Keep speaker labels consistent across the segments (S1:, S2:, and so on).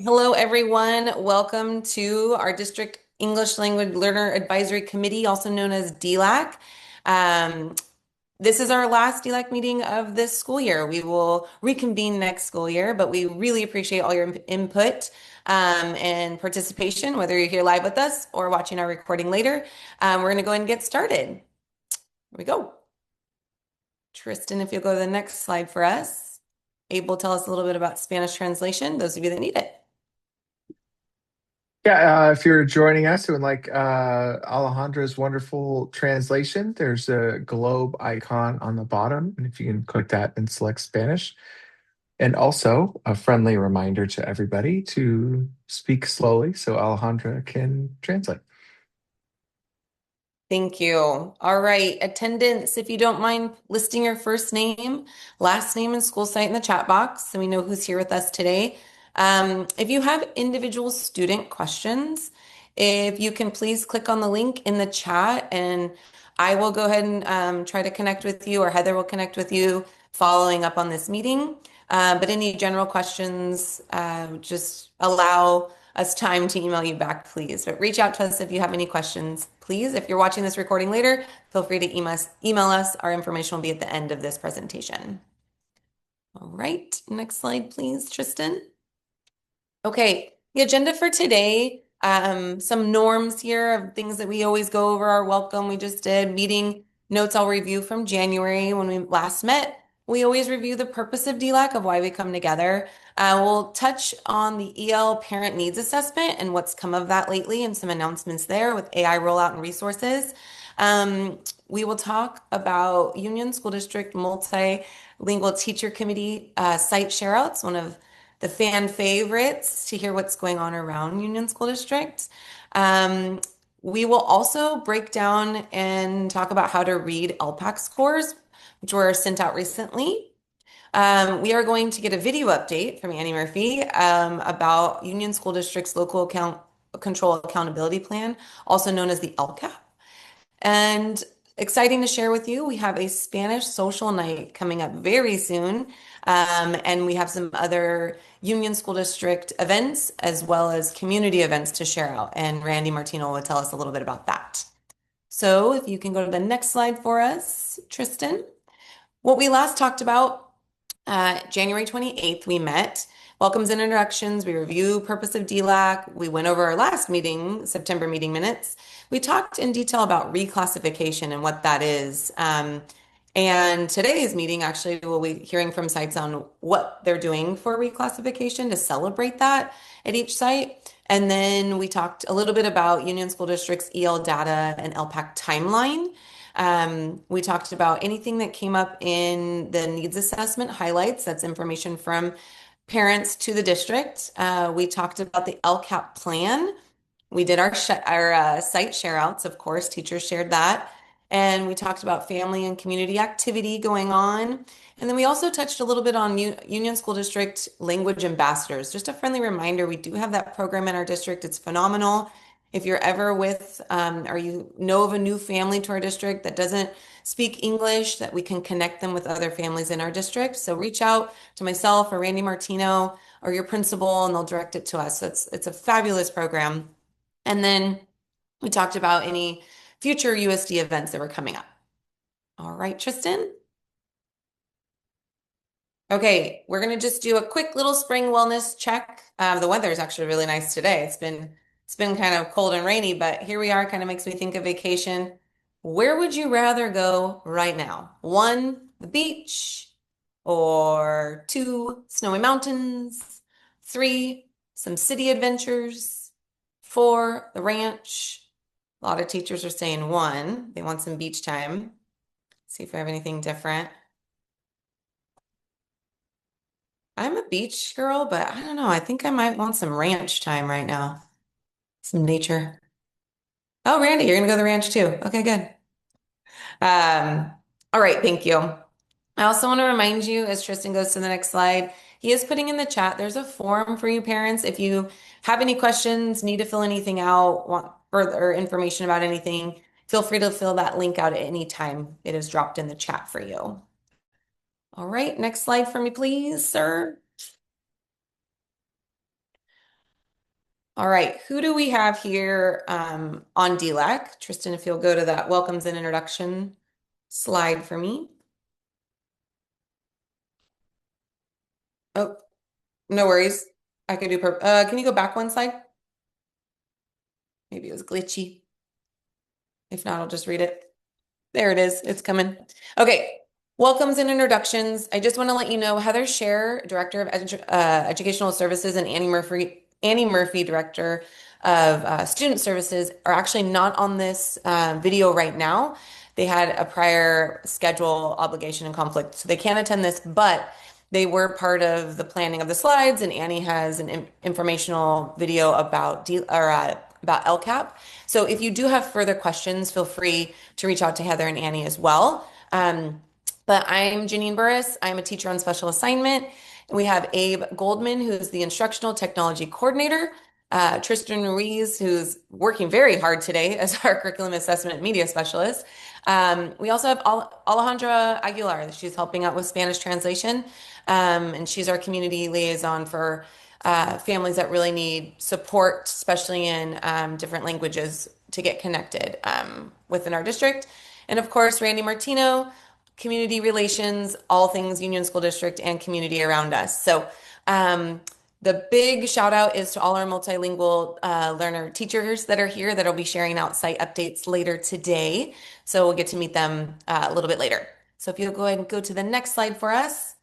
S1: Hello, everyone. Welcome to our District English Language Learner Advisory Committee, also known as DELAC. Um, this is our last DELAC meeting of this school year. We will reconvene next school year, but we really appreciate all your input and participation, whether you're here live with us or watching our recording later. We're going to go ahead and get started. Here we go. Tristan, if you'll go to the next slide for us. Abel, tell us a little bit about Spanish translation, those of you that need it.
S2: Yeah, if you're joining us and like Alejandra's wonderful translation, there's a globe icon on the bottom. And if you can click that and select Spanish. And also a friendly reminder to everybody to speak slowly so Alejandra can translate.
S1: Thank you. All right, attendance, if you don't mind listing your first name, last name, and school site in the chat box so we know who's here with us today. If you have individual student questions, if you can please click on the link in the chat and I will go ahead and try to connect with you, or Heather will connect with you following up on this meeting. But any general questions, just allow us time to email you back, please. But reach out to us if you have any questions, please. If you're watching this recording later, feel free to email us. Our information will be at the end of this presentation. All right, next slide, please, Tristan. Okay, the agenda for today, some norms here of things that we always go over are welcome. We just did meeting notes I'll review from January when we last met. We always review the purpose of DLAC, of why we come together. We'll touch on the EL Parent Needs Assessment and what's come of that lately and some announcements there with AI rollout and resources. We will talk about Union School District Multilingual Teacher Committee site shareouts, one of the fan favorites to hear what's going on around Union School District. We will also break down and talk about how to read LPAC scores, which were sent out recently. We are going to get a video update from Annie Murphy about Union School District's Local Account Control Accountability Plan, also known as the LCAP. And exciting to share with you, we have a Spanish social night coming up very soon. And we have some other Union School District events as well as community events to share out. And Randy Martino will tell us a little bit about that. So if you can go to the next slide for us, Tristan. What we last talked about, January 28th, we met. Welcomes and introductions. We review purpose of DLAC. We went over our last meeting, September meeting minutes. We talked in detail about reclassification and what that is. And today's meeting, actually, we'll be hearing from sites on what they're doing for reclassification to celebrate that at each site. And then we talked a little bit about Union School District's EL data and LPAC timeline. We talked about anything that came up in the needs assessment highlights. That's information from parents to the district. We talked about the LCAP plan. We did our site share outs, of course, teachers shared that. And we talked about family and community activity going on. And then we also touched a little bit on Union School District language ambassadors. Just a friendly reminder, we do have that program in our district. It's phenomenal. If you're ever with, or you know of a new family to our district that doesn't speak English, that we can connect them with other families in our district. So reach out to myself or Randy Martino or your principal and they'll direct it to us. So it's a fabulous program. And then we talked about any future USD events that were coming up. All right, Tristan. Okay, we're going to just do a quick little spring wellness check. The weather is actually really nice today. It's been kind of cold and rainy, but here we are. Kind of makes me think of vacation. Where would you rather go right now? One, the beach, or two, snowy mountains, three, some city adventures, four, the ranch. A lot of teachers are saying one, they want some beach time. See if we have anything different. I'm a beach girl, but I don't know. I think I might want some ranch time right now. Some nature. Oh, Randy, you're gonna go to the ranch too. Okay, good. All right, thank you. I also want to remind you, as Tristan goes to the next slide, he is putting in the chat, there's a form for you parents. If you have any questions, need to fill anything out, want further information about anything, feel free to fill that link out at any time. It is dropped in the chat for you. All right, next slide for me, please, sir. All right, who do we have here on DELAC? Tristan, if you'll go to that welcomes and introduction slide for me. Oh, no worries. I can do can you go back one slide? Maybe it was glitchy. If not, I'll just read it. There it is. It's coming. Okay. Welcomes and introductions. I just want to let you know Heather Scher, Director of Educational Services, and Annie Murphy, Director of Student Services, are actually not on this video right now. They had a prior schedule obligation and conflict, so they can't attend this, but they were part of the planning of the slides, and Annie has an informational video about LCAP. So if you do have further questions, feel free to reach out to Heather and Annie as well. But I'm Janine Burris. I'm a teacher on special assignment. We have Abe Goldman, who's the instructional technology coordinator. Tristan Ruiz, who's working very hard today as our curriculum assessment media specialist. We also have Alejandra Aguilar. She's helping out with Spanish translation. And she's our community liaison for families that really need support, especially in different languages to get connected within our district. And of course, Randy Martino, community relations, all things Union School District and community around us. So the big shout out is to all our multilingual learner teachers that are here that'll be sharing out site updates later today. So we'll get to meet them a little bit later. So if you'll go ahead and go to the next slide for us.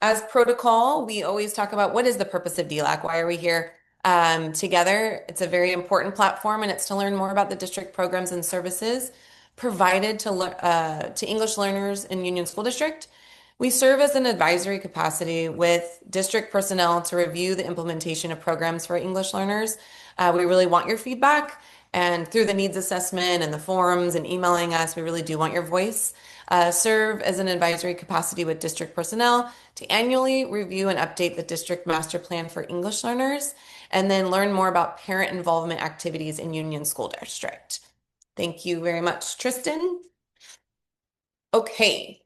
S1: As protocol, we always talk about what is the purpose of DELAC? Why are we here together? It's a very important platform, and it's to learn more about the district programs and services provided to English learners in Union School District. We serve as an advisory capacity with district personnel to review the implementation of programs for English learners. We really want your feedback, and through the needs assessment and the forums and emailing us, we really do want your voice. Serve as an advisory capacity with district personnel to annually review and update the district master plan for English learners, and then learn more about parent involvement activities in Union School District. Thank you very much, Tristan. Okay.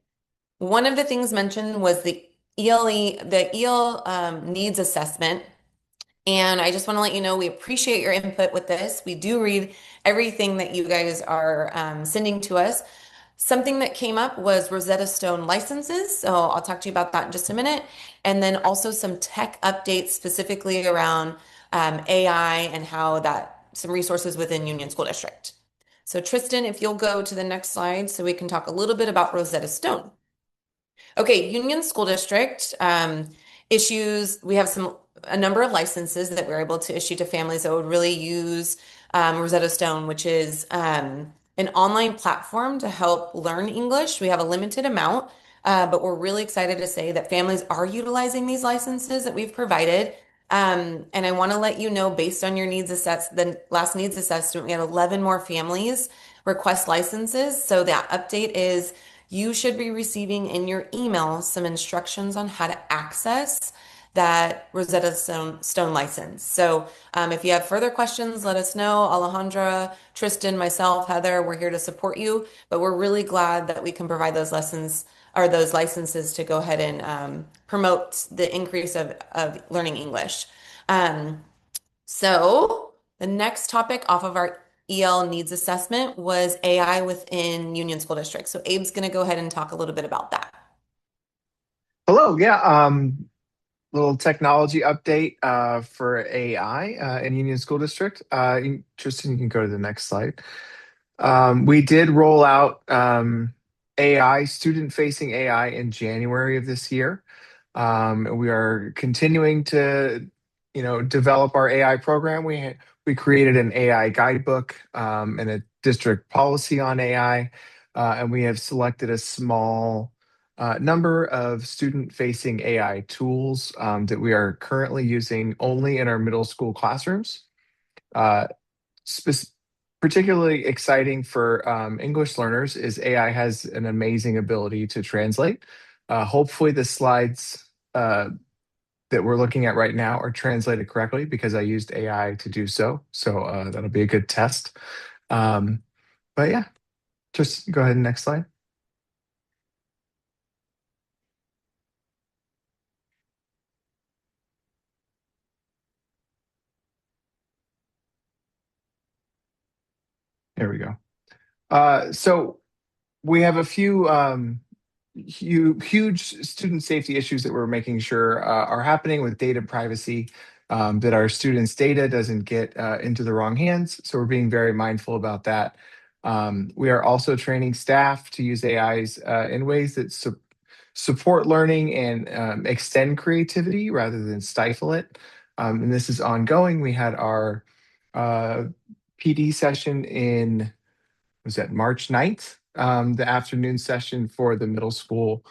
S1: One of the things mentioned was the EL needs assessment. And I just want to let you know we appreciate your input with this. We do read everything that you guys are sending to us. Something that came up was Rosetta Stone licenses. So I'll talk to you about that in just a minute. And then also some tech updates specifically around AI and how some resources within Union School District. So Tristan, if you'll go to the next slide so we can talk a little bit about Rosetta Stone. Okay, Union School District we have a number of licenses that we're able to issue to families that would really use Rosetta Stone, which is an online platform to help learn English. We have a limited amount, but we're really excited to say that families are utilizing these licenses that we've provided. And I want to let you know, based on the last needs assessment, we had 11 more families request licenses. So that update is you should be receiving in your email some instructions on how to access that Rosetta Stone license. So if you have further questions, let us know. Alejandra, Tristan, myself, Heather, we're here to support you, but we're really glad that we can provide those lessons or those licenses to go ahead and promote the increase of learning English. So the next topic off of our EL needs assessment was AI within Union School District. So Abe's going to go ahead and talk a little bit about that.
S2: Hello, yeah. Little technology update for AI in Union School District. Tristan, you can go to the next slide. We did roll out AI, student-facing AI in January of this year. We are continuing to, develop our AI program. We created an AI guidebook and a district policy on AI, and we have selected a small number of student-facing AI tools that we are currently using only in our middle school classrooms. Uh, spec- Particularly exciting for English learners is AI has an amazing ability to translate. Hopefully, the slides that we're looking at right now are translated correctly because I used AI to do so. So that'll be a good test. Um, but yeah, just go ahead and next slide. There we go. So we have a few huge student safety issues that we're making sure are happening with data privacy, that our students' data doesn't get into the wrong hands. So we're being very mindful about that. We are also training staff to use AIs in ways that support learning and extend creativity rather than stifle it. And this is ongoing. We had our uh, PD session in, was that March 9th? The afternoon session for the middle school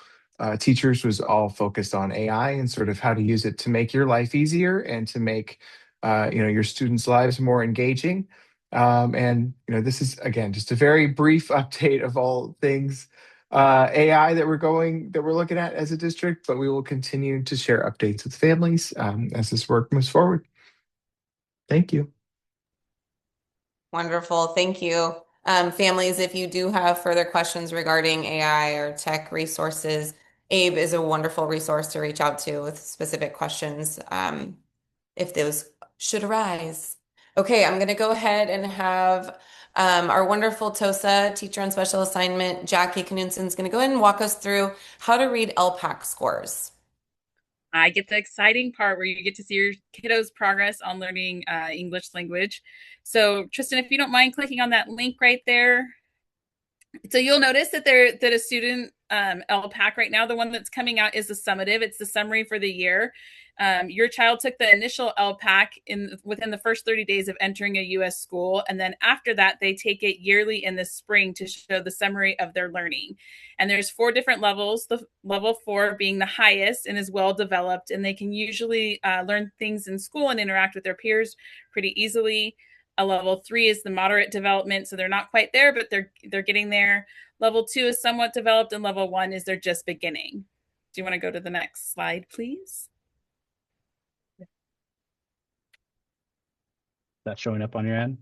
S2: teachers was all focused on AI and sort of how to use it to make your life easier and to make your students' lives more engaging. And this is again just a very brief update of all things AI that we're looking at as a district, but we will continue to share updates with families as this work moves forward. Thank you.
S1: Wonderful. Thank you. Families, if you do have further questions regarding AI or tech resources, Abe is a wonderful resource to reach out to with specific questions, if those should arise. Okay, I'm going to go ahead and have our wonderful TOSA teacher on special assignment, Jackie Knudsen, is going to go ahead and walk us through how to read LPAC scores.
S3: I get the exciting part where you get to see your kiddos' progress on learning English language. So, Tristan, if you don't mind clicking on that link right there, so you'll notice that a student LPAC right now, the one that's coming out is the summative. It's the summary for the year. Your child took the initial LPAC within the first 30 days of entering a U.S. school, and then after that, they take it yearly in the spring to show the summary of their learning. And there's 4 different levels. The level 4 being the highest and is well developed, and they can usually learn things in school and interact with their peers pretty easily. A level 3 is the moderate development, so they're not quite there, but they're getting there. Level 2 is somewhat developed, and level 1 is they're just beginning. Do you want to go to the next slide, please?
S4: That showing up on your end?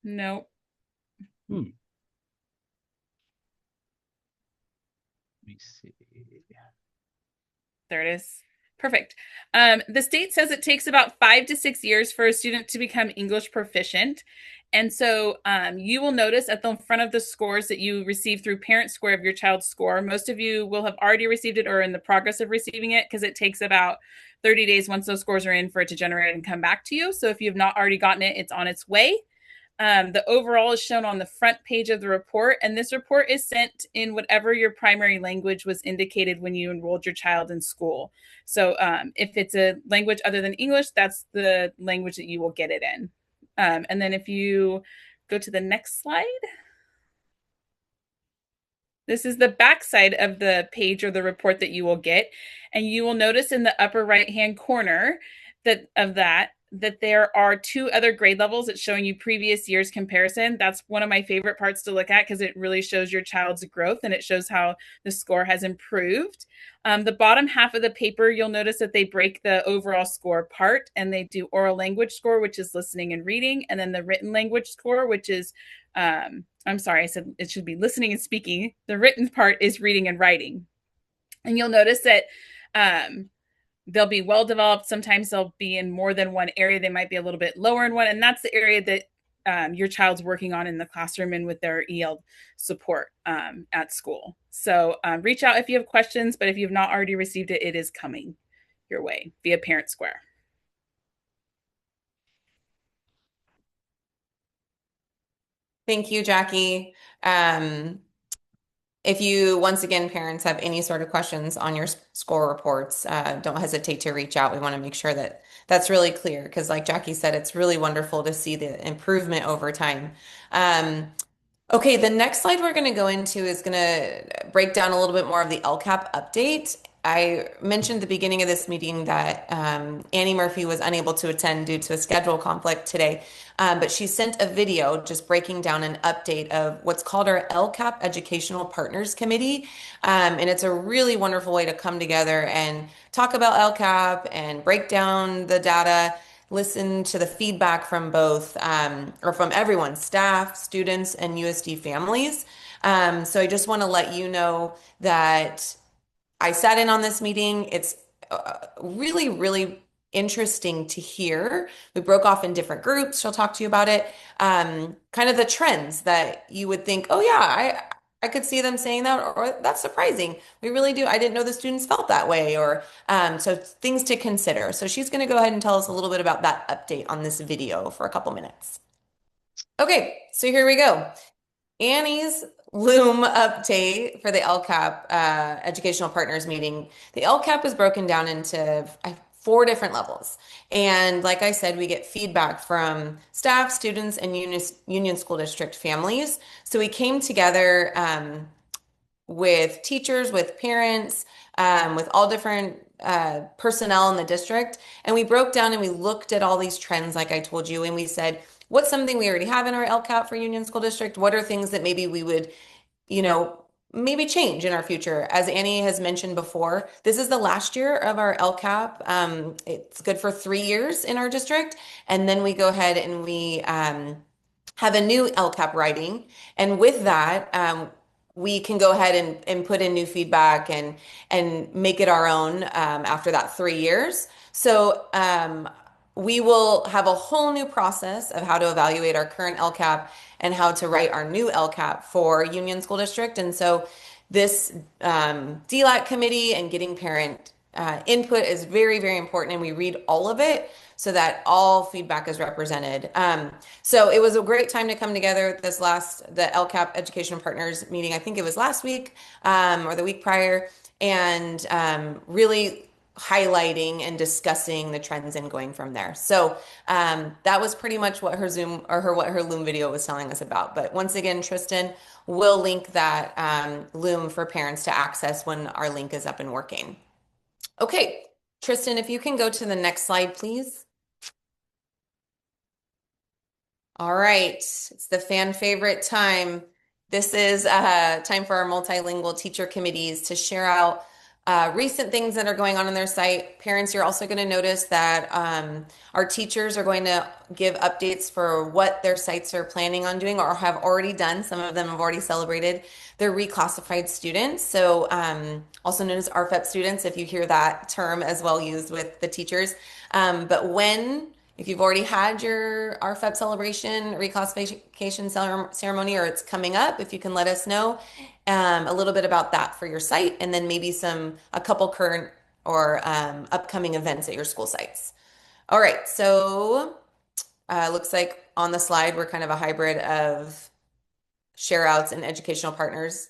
S3: No.
S4: Let me see.
S3: There it is. Perfect. The state says it takes about 5 to 6 years for a student to become English proficient. And so you will notice at the front of the scores that you receive through Parent Square of your child's score, most of you will have already received it or in the progress of receiving it because it takes about 30 days once those scores are in for it to generate and come back to you. So if you've not already gotten it, it's on its way. The overall is shown on the front page of the report, and this report is sent in whatever your primary language was indicated when you enrolled your child in school. So if it's a language other than English, that's the language that you will get it in. And then if you go to the next slide, this is the backside of the page or the report that you will get. And you will notice in the upper right-hand corner that there are 2 other grade levels. It's showing you previous year's comparison. That's one of my favorite parts to look at because it really shows your child's growth and it shows how the score has improved. The bottom half of the paper, you'll notice that they break the overall score apart and they do oral language score, which is listening and reading, and then the written language score, which is, I'm sorry, I said it should be listening and speaking. The written part is reading and writing. And you'll notice that they'll be well developed. Sometimes they'll be in more than one area. They might be a little bit lower in one. And that's the area that your child's working on in the classroom and with their EL support at school. So reach out if you have questions, but if you've not already received it, it is coming your way via Parent Square.
S1: Thank you, Jackie. If you, once again, parents have any sort of questions on your score reports, don't hesitate to reach out. We want to make sure that that's really clear because, like Jackie said, it's really wonderful to see the improvement over time. Okay, the next slide we're going to go into is going to break down a little bit more of the LCAP update. I mentioned at the beginning of this meeting that Annie Murphy was unable to attend due to a schedule conflict today, but she sent a video just breaking down an update of what's called our LCAP Educational Partners Committee. And it's a really wonderful way to come together and talk about LCAP and break down the data, listen to the feedback from both, or from everyone, staff, students, and USD families. So I just want to let you know that I sat in on this meeting. It's really, really interesting to hear. We broke off in different groups. She'll talk to you about it. Kind of the trends that you would think, oh yeah, I could see them saying that, or that's surprising. We really do. I didn't know the students felt that way, or so things to consider. So she's going to go ahead and tell us a little bit about that update on this video for a couple minutes. Okay, so here we go. Annie's Loom update for the LCAP Educational Partners meeting. The LCAP was broken down into 4 different levels. And like I said, we get feedback from staff, students, and Union School District families. So we came together with teachers, with parents, with all different personnel in the district. And we broke down and we looked at all these trends, like I told you, and we said, what's something we already have in our LCAP for Union School District? What are things that maybe we would, maybe change in our future? As Annie has mentioned before, this is the last year of our LCAP. It's good for 3 years in our district. And then we go ahead and we have a new LCAP writing. And with that, we can go ahead and put in new feedback and make it our own after that 3 years. So we will have a whole new process of how to evaluate our current LCAP and how to write our new LCAP for Union School District. And so this DELAC committee and getting parent input is very, very important. And we read all of it so that all feedback is represented. So it was a great time to come together the LCAP Education Partners meeting. I think it was last week or the week prior, and really highlighting and discussing the trends and going from there. So that was pretty much what her what her Loom video was telling us about. But once again, Tristan will link that Loom for parents to access when our link is up and working. Okay, Tristan, if you can go to the next slide, please. All right, it's the fan favorite time. This is time for our multilingual teacher committees to share out recent things that are going on their site. Parents, you're also going to notice that our teachers are going to give updates for what their sites are planning on doing or have already done. Some of them have already celebrated their reclassified students. So also known as RFEP students, if you hear that term as well used with the teachers. But if you've already had your RFEP celebration, reclassification ceremony, or it's coming up, if you can let us know a little bit about that for your site, and then maybe a couple current or upcoming events at your school sites. All right, so looks like on the slide, we're kind of a hybrid of share outs and educational partners,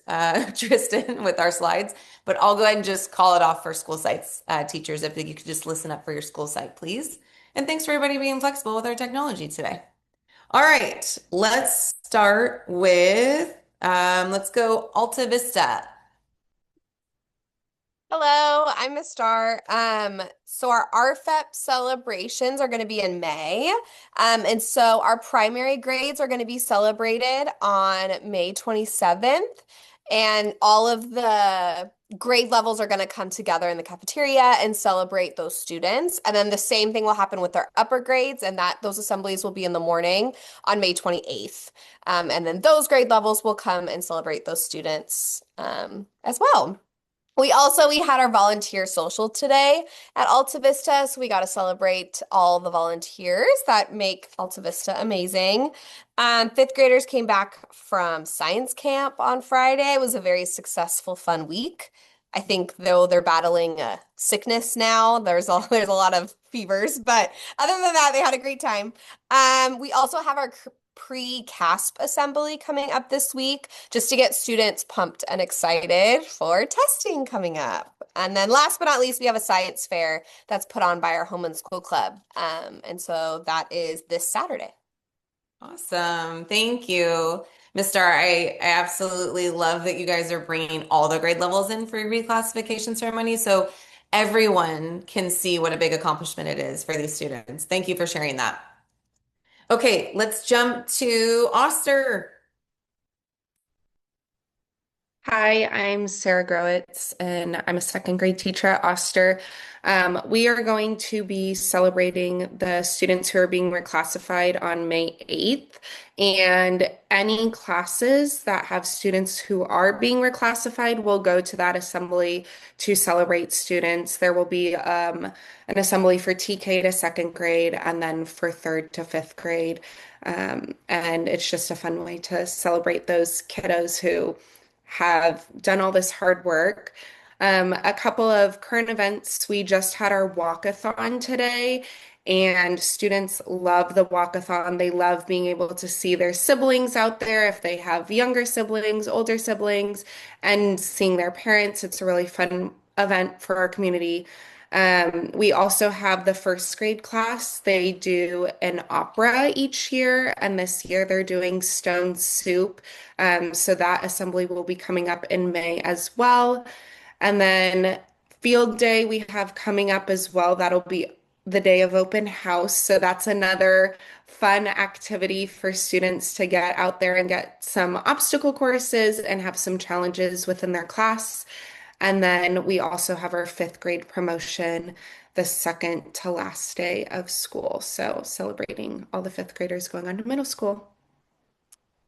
S1: Tristan, with our slides, but I'll go ahead and just call it off for school sites, teachers, if you could just listen up for your school site, please. And thanks for everybody being flexible with our technology today. All right, let's start with, let's go Alta Vista.
S5: Hello, I'm Miss Star. So our RFEP celebrations are going to be in May. And so our primary grades are going to be celebrated on May 27th. And all of the grade levels are going to come together in the cafeteria and celebrate those students. And then the same thing will happen with our upper grades, and those assemblies will be in the morning on May 28th. And then those grade levels will come and celebrate those students as well. We had our volunteer social today at Alta Vista, so we got to celebrate all the volunteers that make Alta Vista amazing. 5th graders came back from science camp on Friday. It was a very successful, fun week. I think though they're battling a sickness now, there's a lot of fevers, but other than that, they had a great time. We also have our pre-CASP assembly coming up this week, just to get students pumped and excited for testing coming up. And then last but not least, we have a science fair that's put on by our home and school club. And so that is this Saturday.
S1: Awesome. Thank you, Mr. I absolutely love that you guys are bringing all the grade levels in for your reclassification ceremony, so everyone can see what a big accomplishment it is for these students. Thank you for sharing that. Okay, let's jump to Oster.
S6: Hi, I'm Sarah Growitz, and I'm a second grade teacher at Oster. We are going to be celebrating the students who are being reclassified on May 8th, and any classes that have students who are being reclassified will go to that assembly to celebrate students. There will be an assembly for TK to second grade and then for third to fifth grade. And it's just a fun way to celebrate those kiddos who have done all this hard work. A couple of current events. We just had our walkathon today, and students love the walkathon. They love being able to see their siblings out there if they have younger siblings, older siblings, and seeing their parents. It's a really fun event for our community. We also have the first grade class. They do an opera each year, and this year they're doing Stone Soup. So that assembly will be coming up in May as well. And then field day we have coming up as well. That'll be the day of open house. So that's another fun activity for students to get out there and get some obstacle courses and have some challenges within their class. And then we also have our fifth grade promotion the second to last day of school. So celebrating all the fifth graders going on to middle school.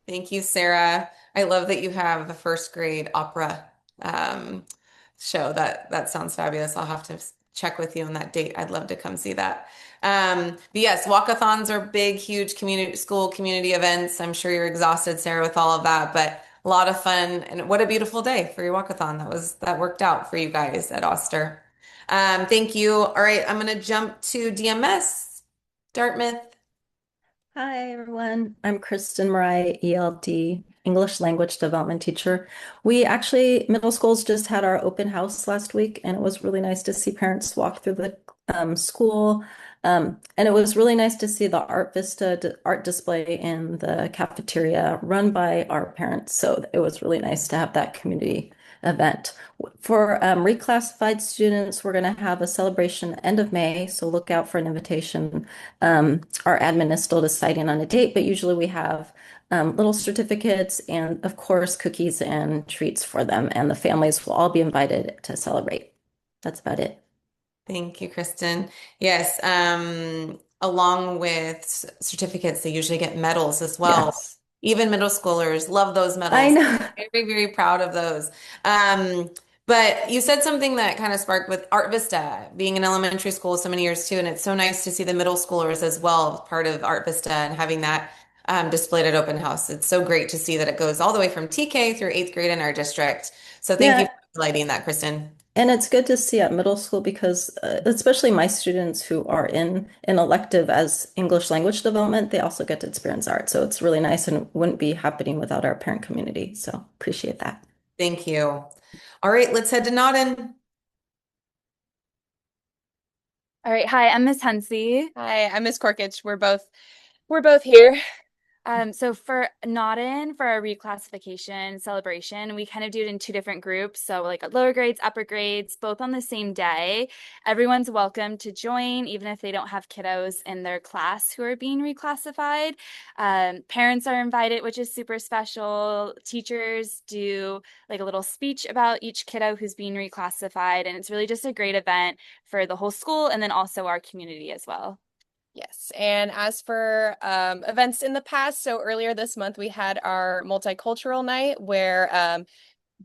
S1: Thank you, Sarah. I love that you have the first grade opera um, show. That sounds fabulous. I'll have to check with you on that date. I'd love to come see that. But yes, walkathons are big, huge school community events. I'm sure you're exhausted, Sarah, with all of that, but a lot of fun. And what a beautiful day for your walkathon. That worked out for you guys at Oster. Thank you. All right, I'm gonna jump to DMS, Dartmouth.
S7: Hi, everyone. I'm Kristen Marai, ELD, English Language Development Teacher. Middle schools just had our open house last week, and it was really nice to see parents walk through the school. And it was really nice to see the Art Vista art display in the cafeteria run by our parents. So it was really nice to have that community event. For reclassified students, we're going to have a celebration end of May, so look out for an invitation. Our admin is still deciding on a date, but usually we have little certificates and, of course, cookies and treats for them, and the families will all be invited to celebrate. That's about it.
S1: Thank you, Kristen. Yes, along with certificates, they usually get medals as well.
S7: Yes.
S1: Even middle schoolers love those
S7: I
S1: medals.
S7: know.
S1: Very, very proud of those. But you said something that kind of sparked with Art Vista being an elementary school so many years too, and it's so nice to see the middle schoolers as well, part of Art Vista and having that displayed at open house. It's so great to see that it goes all the way from TK through eighth grade in our district. So thank you
S7: Yeah.
S1: for highlighting that, Kristen.
S7: And it's good to see at middle school because especially my students who are in an elective as English language development, they also get to experience art. So it's really nice and wouldn't be happening without our parent community. So appreciate that.
S1: Thank you. All right, let's head to Nottin.
S8: All right. Hi, I'm Miss Hensley.
S5: Hi, I'm Miss Korkich. We're both here.
S8: So for Nodin, for our reclassification celebration, we kind of do it in two different groups. So like lower grades, upper grades, both on the same day. Everyone's welcome to join, even if they don't have kiddos in their class who are being reclassified. Parents are invited, which is super special. Teachers do like a little speech about each kiddo who's being reclassified. And it's really just a great event for the whole school and then also our community as well.
S5: Yes, and as for events in the past, so earlier this month we had our multicultural night where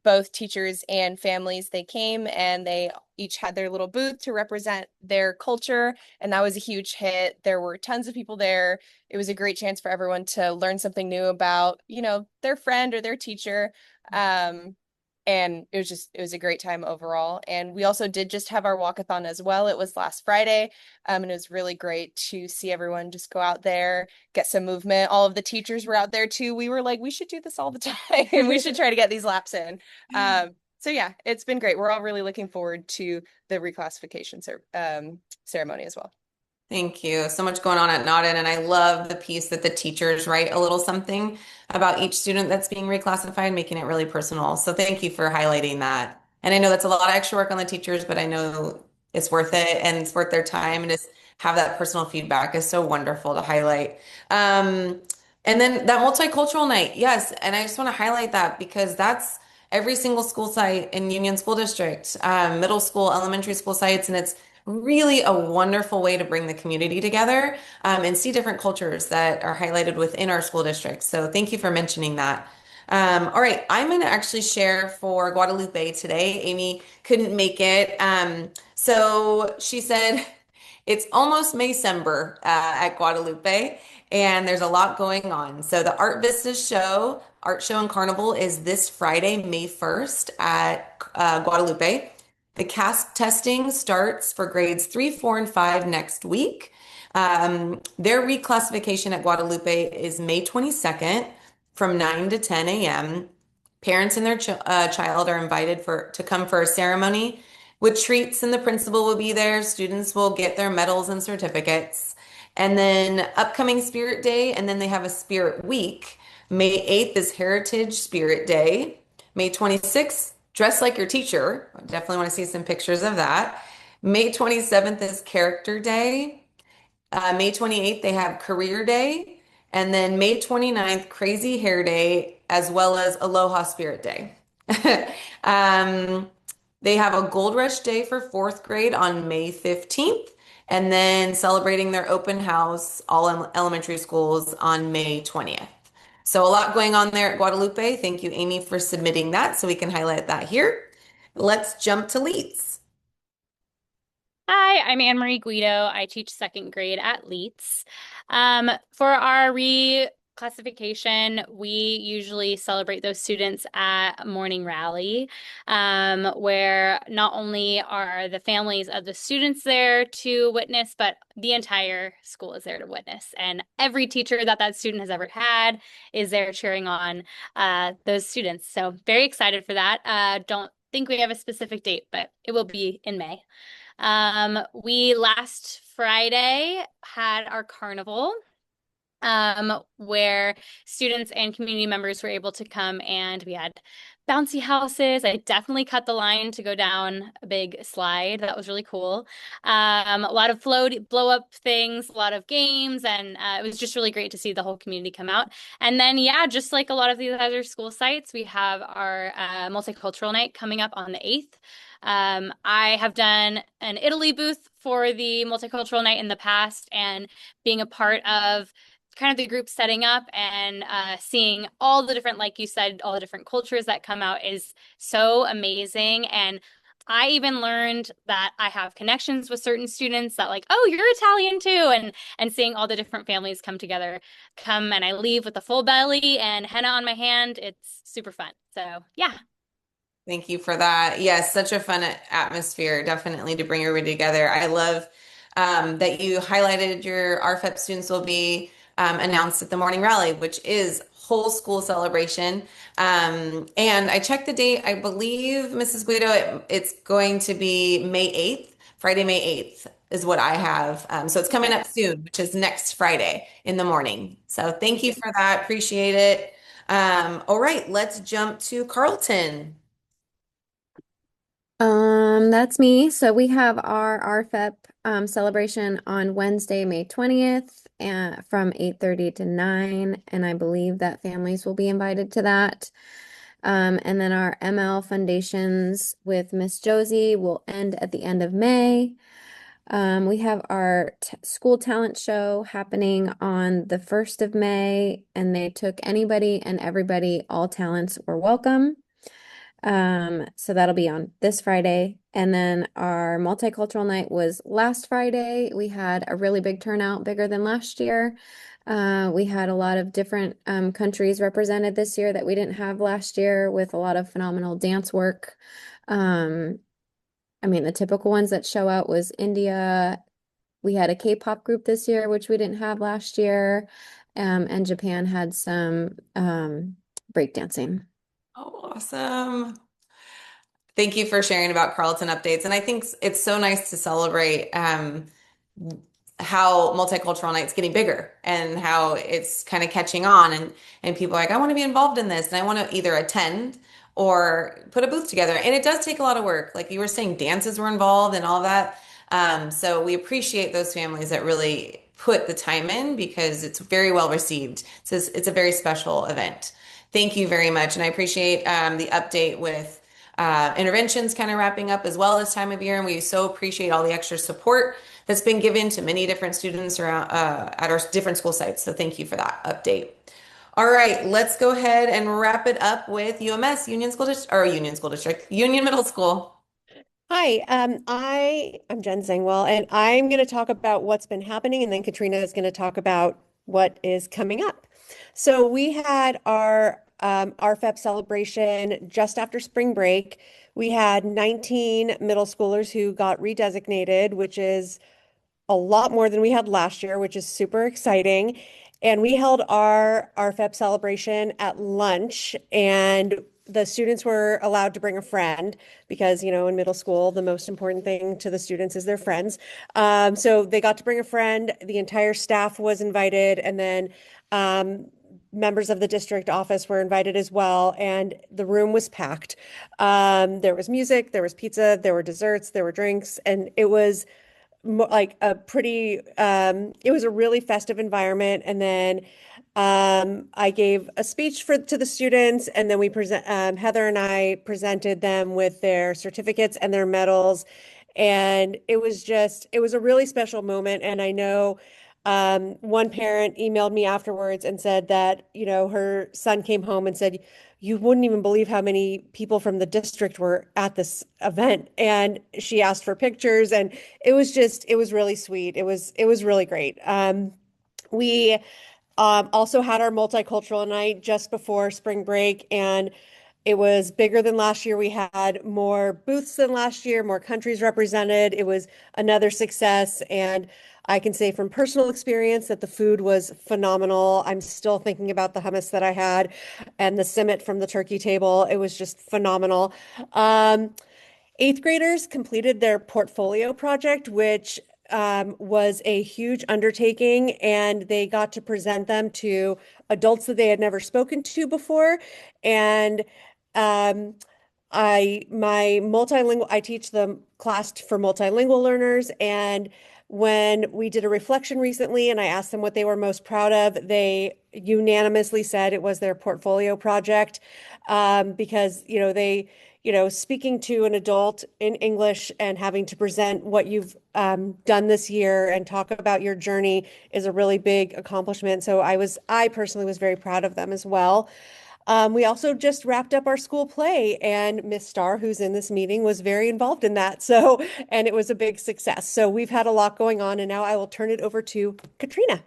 S5: both teachers and families they came and they each had their little booth to represent their culture, and that was a huge hit. There were tons of people there. It was a great chance for everyone to learn something new about, their friend or their teacher. And it was a great time overall. And we also did just have our walkathon as well. It was last Friday. And it was really great to see everyone just go out there, get some movement. All of the teachers were out there too. We were like, we should do this all the time. We should try to get these laps in. So yeah, it's been great. We're all really looking forward to the reclassification ceremony as well.
S1: Thank you. So much going on at Nottin, and I love the piece that the teachers write a little something about each student that's being reclassified, making it really personal. So thank you for highlighting that. And I know that's a lot of extra work on the teachers, but I know it's worth it and it's worth their time. And just have that personal feedback is so wonderful to highlight. And then that multicultural night, yes. And I just want to highlight that because that's every single school site in Union School District, middle school, elementary school sites, and it's really a wonderful way to bring the community together and see different cultures that are highlighted within our school district. So thank you for mentioning that. All right, I'm going to actually share for Guadalupe today. Amy couldn't make it. So she said it's almost Maycember at Guadalupe, and there's a lot going on. So the Art Vistas show, Art Show and Carnival is this Friday, May 1st at Guadalupe. The cast testing starts for grades 3, 4, and 5 next week. Their reclassification at Guadalupe is May 22nd from 9 to 10 a.m. Parents and their child are invited to come for a ceremony with treats, and the principal will be there. Students will get their medals and certificates. And then upcoming Spirit Day, and then they have a Spirit Week. May 8th is Heritage Spirit Day. May 26th, Dress Like Your Teacher. I definitely want to see some pictures of that. May 27th is Character Day. May 28th, they have Career Day. And then May 29th, Crazy Hair Day, as well as Aloha Spirit Day. They have a Gold Rush Day for fourth grade on May 15th, and then celebrating their open house, all elementary schools, on May 20th. So a lot going on there at Guadalupe. Thank you, Amy, for submitting that so we can highlight that here. Let's jump to Leeds.
S9: Hi, I'm Anne Marie Guido. I teach second grade at Leeds. For our reclassification, we usually celebrate those students at morning rally, where not only are the families of the students there to witness, but the entire school is there to witness. And every teacher that student has ever had is there cheering on those students. So very excited for that. Don't think we have a specific date, but it will be in May. We last Friday had our carnival, where students and community members were able to come, and we had bouncy houses. I definitely cut the line to go down a big slide. That was really cool. A lot of blow up things, a lot of games, and it was just really great to see the whole community come out. And then, yeah, just like a lot of these other school sites, we have our multicultural night coming up on the 8th. I have done an Italy booth for the multicultural night in the past, and being a part of kind of the group setting up and seeing all the different, like you said, all the different cultures that come out is so amazing. And I even learned that I have connections with certain students that like, oh, you're Italian too. And seeing all the different families come together, and I leave with a full belly and henna on my hand. It's super fun. So yeah.
S1: Thank you for that. Yes, such a fun atmosphere, definitely to bring everybody together. I love that you highlighted your RFEP students will be announced at the morning rally, which is whole school celebration. And I checked the date. I believe, Mrs. Guido, it's going to be May 8th, Friday, May 8th is what I have. So it's coming up soon, which is next Friday in the morning. So thank you for that. Appreciate it. All right, let's jump to Carlton.
S10: That's me. So we have our RFEP celebration on Wednesday, May 20th, from 8:30 to 9, and I believe that families will be invited to that. And then our ML Foundations with Miss Josie will end at the end of May. We have our school talent show happening on the 1st of May, and they took anybody and everybody, all talents were welcome. So that'll be on this Friday. And then our multicultural night was last Friday. We had a really big turnout, bigger than last year. We had a lot of different countries represented this year that we didn't have last year, with a lot of phenomenal dance work. I mean, the typical ones that show out was India. We had a K-pop group this year, which we didn't have last year. And Japan had some breakdancing.
S1: Oh, awesome. Thank you for sharing about Carlton updates. And I think it's so nice to celebrate how multicultural night's getting bigger and how it's kind of catching on, and people are like, I want to be involved in this, and I want to either attend or put a booth together. And it does take a lot of work. Like you were saying, dances were involved and all that. So we appreciate those families that really put the time in, because it's very well received. So it's a very special event. Thank you very much. And I appreciate the update with interventions kind of wrapping up as well this time of year. And we so appreciate all the extra support that's been given to many different students around at our different school sites. So thank you for that update. All right, let's go ahead and wrap it up with UMS, Union Middle School.
S11: Hi, I'm Jen Zangwell, and I'm going to talk about what's been happening, and then Katrina is going to talk about what is coming up. So we had our RFEP celebration just after spring break. We had 19 middle schoolers who got redesignated, which is a lot more than we had last year, which is super exciting. And we held our RFEP celebration at lunch, and the students were allowed to bring a friend because, in middle school, the most important thing to the students is their friends. So they got to bring a friend. The entire staff was invited, and then members of the district office were invited as well, and the room was packed. There was music, there was pizza, there were desserts, there were drinks, and it was like a pretty it was a really festive environment. And then I gave a speech to the students, and then we present Heather and I presented them with their certificates and their medals, and it was a really special moment. And I know one parent emailed me afterwards and said that her son came home and said, you wouldn't even believe how many people from the district were at this event. And she asked for pictures, and it was really sweet. It was really great. We also had our multicultural night just before spring break, and it was bigger than last year. We had more booths than last year, more countries represented. It was another success. And I can say from personal experience that the food was phenomenal. I'm still thinking about the hummus that I had and the simmet from the turkey table. It was just phenomenal. Eighth graders completed their portfolio project, which was a huge undertaking, and they got to present them to adults that they had never spoken to before. And I teach the class for multilingual learners, and when we did a reflection recently and I asked them what they were most proud of, they unanimously said it was their portfolio project, because speaking to an adult in English and having to present what you've done this year and talk about your journey is a really big accomplishment. So I personally was very proud of them as well. We also just wrapped up our school play, and Miss Starr, who's in this meeting, was very involved in that. And it was a big success. So we've had a lot going on, and now I will turn it over to Katrina.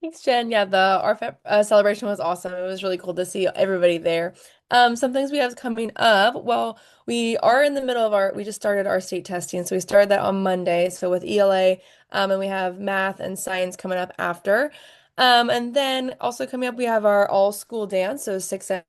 S12: Thanks, Jen. Yeah, the RFEP celebration was awesome. It was really cool to see everybody there. Some things we have coming up. Well, we just started our state testing. So we started that on Monday. So with ELA, and we have math and science coming up after. And then also coming up, we have our all school dance. So 6th,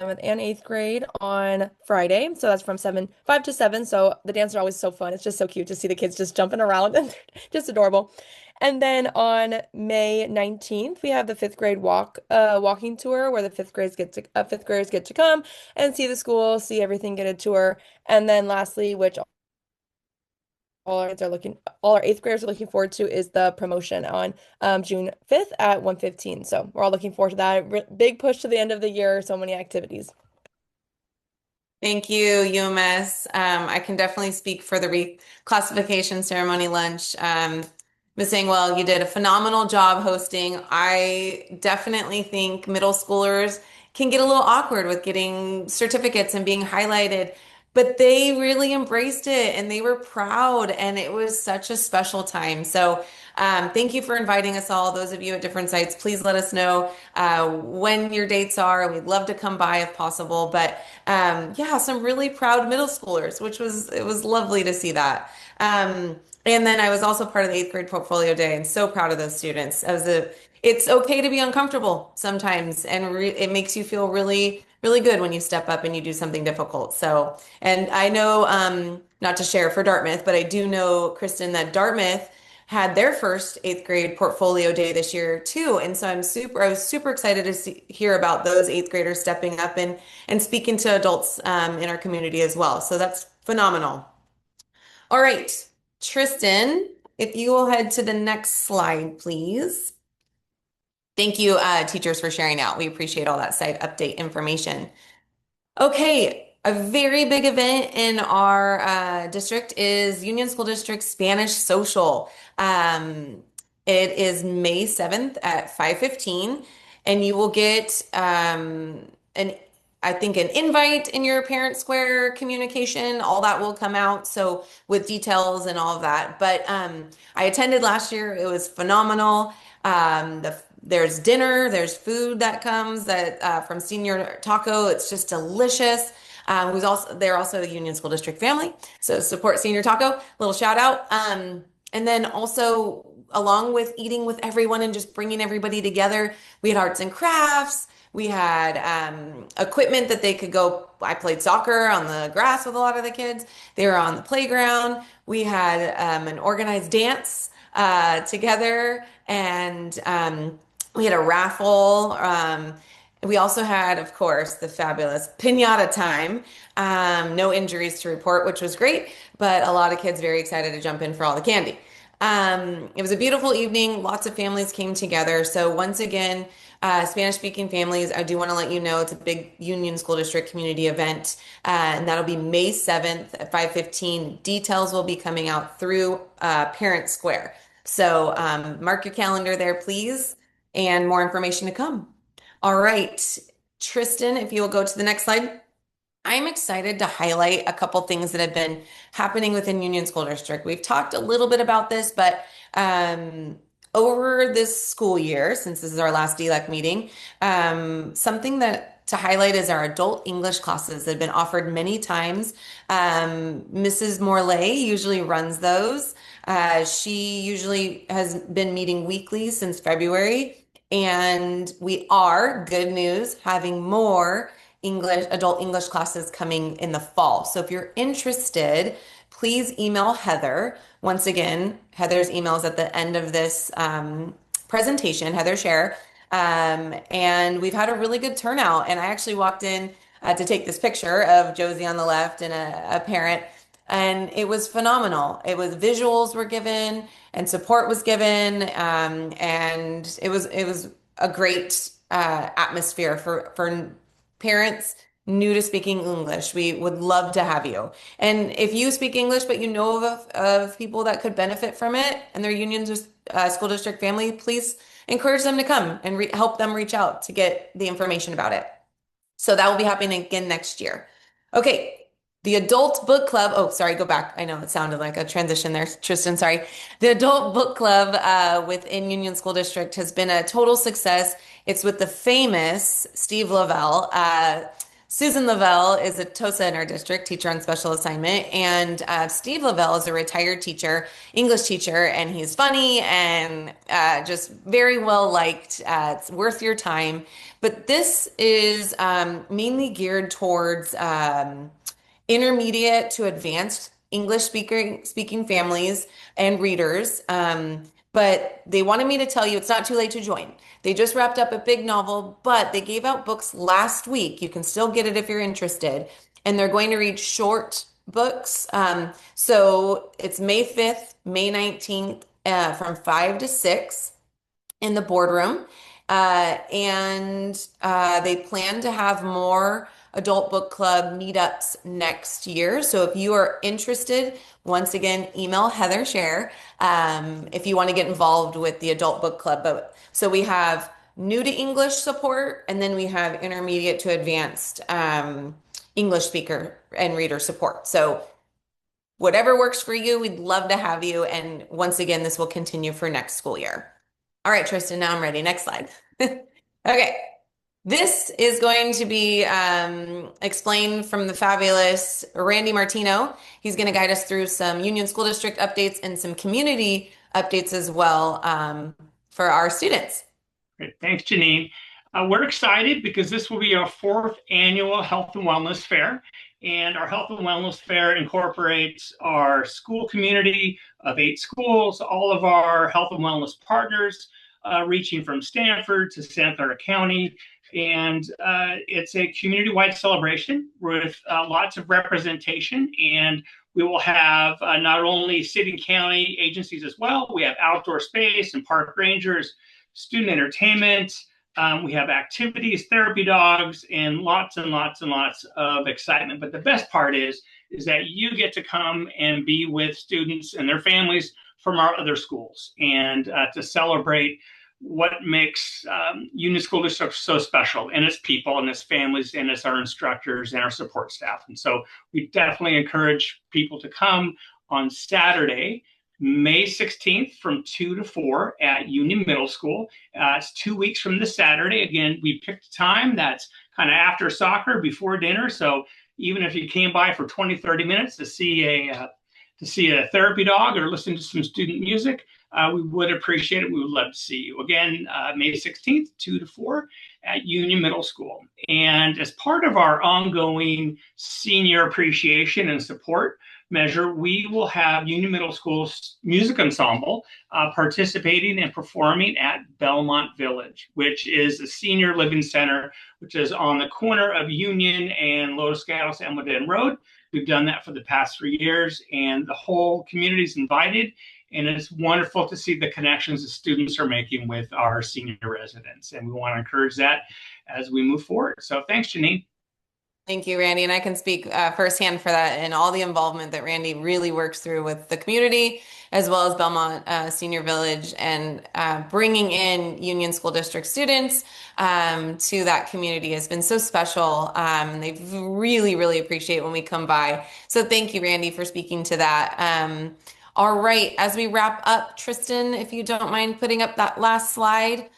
S12: 7th, and 8th grade on Friday. So that's from 5 to 7. So the dances are always so fun. It's just so cute to see the kids just jumping around and just adorable. And then on May 19th, we have the 5th grade walking tour where the fifth graders get to come and see the school, see everything, get a tour. And then lastly, which all our 8th graders are looking forward to, is the promotion on June 5th at 1:15. So we're all looking forward to that. Big push to the end of the year, so many activities.
S1: Thank you, UMS. I can definitely speak for the reclassification ceremony lunch. Ms. Sangwell, you did a phenomenal job hosting. I definitely think middle schoolers can get a little awkward with getting certificates and being highlighted, but they really embraced it and they were proud, and it was such a special time. So thank you for inviting us all. Those of you at different sites, please let us know when your dates are. We'd love to come by if possible. But yeah, some really proud middle schoolers, it was lovely to see that. And then I was also part of the 8th grade portfolio day, and so proud of those students. It's okay to be uncomfortable sometimes, and it makes you feel really, really good when you step up and you do something difficult. So, and I know, not to share for Dartmouth, but I do know, Kristen, that Dartmouth had their first 8th grade portfolio day this year too. And so I was super excited to hear about those 8th graders stepping up and speaking to adults in our community as well. So that's phenomenal. All right. Tristan, if you will head to the next slide, please. Thank you, teachers, for sharing out. We appreciate all that site update information. Okay, a very big event in our district is Union School District Spanish Social. It is May 7th at 5:15, and you will get I think an invite in your Parent Square communication. All that will come out, so with details and all of that. But I attended last year. It was phenomenal. There's dinner, there's food that comes that from Senior Taco. It's just delicious. They're also a Union School District family, so support Senior Taco. Little shout out. And then also along with eating with everyone and just bringing everybody together, we had arts and crafts. We had equipment that they could go. I played soccer on the grass with a lot of the kids. They were on the playground. We had an organized dance together, and we had a raffle. We also had, of course, the fabulous piñata time. No injuries to report, which was great, but a lot of kids very excited to jump in for all the candy. It was a beautiful evening. Lots of families came together. So once again, Spanish-speaking families, I do want to let you know it's a big Union School District community event, and that'll be May 7th at 5:15. Details will be coming out through Parent Square. So mark your calendar there, please, and more information to come. All right, Tristan, if you will go to the next slide. I'm excited to highlight a couple things that have been happening within Union School District. We've talked a little bit about this, but over this school year, since this is our last DELAC meeting, something that to highlight is our adult English classes that have been offered many times. Mrs. Morley usually runs those. She usually has been meeting weekly since February, and we are, good news, having more adult English classes coming in the fall. So if you're interested, please email Heather. Once again, Heather's email is at the end of this presentation, Heather Share. And we've had a really good turnout. And I actually walked in to take this picture of Josie on the left and a parent. And it was phenomenal. It was visuals were given and support was given. And it was a great atmosphere for parents new to speaking English. We would love to have you. And if you speak English, but you know of people that could benefit from it and their Union School District family, please encourage them to come and help them reach out to get the information about it. So that will be happening again next year. Okay. The adult book club. Oh, sorry, go back. I know it sounded like a transition there, Tristan. Sorry. The adult book club within Union School District has been a total success. It's with the famous Steve Lavelle. Susan Lavelle is a TOSA in our district, teacher on special assignment. And Steve Lavelle is a retired teacher, English teacher, and he's funny and just very well liked. It's worth your time. But this is mainly geared towards intermediate to advanced English speaking families and readers. But they wanted me to tell you it's not too late to join. They just wrapped up a big novel, but they gave out books last week. You can still get it if you're interested. And they're going to read short books. So it's May 5th, May 19th, from 5 to 6 in the boardroom. And they plan to have more adult book club meetups next year. So if you are interested, once again, email Heather Share if you want to get involved with the adult book club. So we have new to English support, and then we have intermediate to advanced English speaker and reader support. So whatever works for you, we'd love to have you. And once again, this will continue for next school year. All right, Tristan, now I'm ready. Next slide. Okay. This is going to be explained from the fabulous Randy Martino. He's going to guide us through some Union School District updates and some community updates as well for our students.
S13: Great. Thanks, Janine. We're excited because this will be our 4th annual Health and Wellness Fair. And our Health and Wellness Fair incorporates our school community of 8 schools, all of our health and wellness partners, reaching from Stanford to Santa Clara County. And it's a community-wide celebration with lots of representation. And we will have not only city and county agencies as well, we have outdoor space and park rangers student entertainment. We have activities, therapy dogs, and lots and lots and lots of excitement. But the best part is that you get to come and be with students and their families from our other schools and to celebrate what makes Union School District so special, and its people and its families and its our instructors and our support staff. And so we definitely encourage people to come on Saturday, May 16th from 2 to 4 at Union Middle School. It's 2 weeks from this Saturday. Again, we picked a time that's kind of after soccer, before dinner. So even if you came by for 20, 30 minutes to see a therapy dog or listen to some student music, we would appreciate it. We would love to see you. Again, May 16th, 2 to 4 at Union Middle School. And as part of our ongoing senior appreciation and support measure, we will have Union Middle School's music ensemble participating and performing at Belmont Village, which is a senior living center, which is on the corner of Union and Lotus Gatos Almaden Road. We've done that for the past 3 years, and the whole community is invited. And it's wonderful to see the connections the students are making with our senior residents. And we want to encourage that as we move forward. So thanks, Janine.
S1: Thank you, Randy. And I can speak firsthand for that and all the involvement that Randy really works through with the community, as well as Belmont Senior Village, and bringing in Union School District students to that community has been so special. They really, really appreciate when we come by. So thank you, Randy, for speaking to that. All right, as we wrap up, Tristan, if you don't mind putting up that last slide.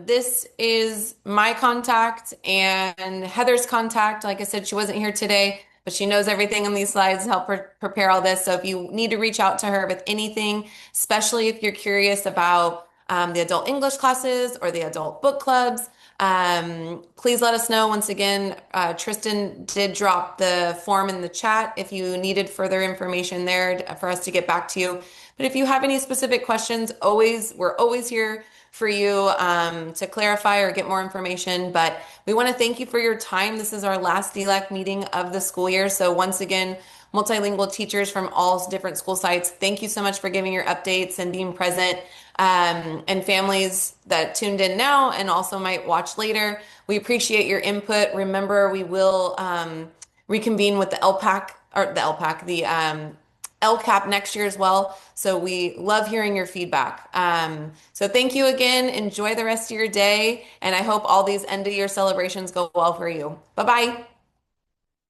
S1: This is my contact and Heather's contact. Like I said, she wasn't here today, but she knows everything on these slides to help prepare all this. So if you need to reach out to her with anything, especially if you're curious about the adult English classes or the adult book clubs, please let us know. Once again, Tristan did drop the form in the chat if you needed further information there for us to get back to you. But if you have any specific questions, we're always here for you to clarify or get more information. But we want to thank you for your time. This is our last DELAC meeting of the school year. So once again, multilingual teachers from all different school sites, thank you so much for giving your updates and being present. And families that tuned in now and also might watch later, we appreciate your input. Remember, we will reconvene with the LCAP next year as well. So we love hearing your feedback. So thank you again. Enjoy the rest of your day. And I hope all these end of year celebrations go well for you. Bye-bye.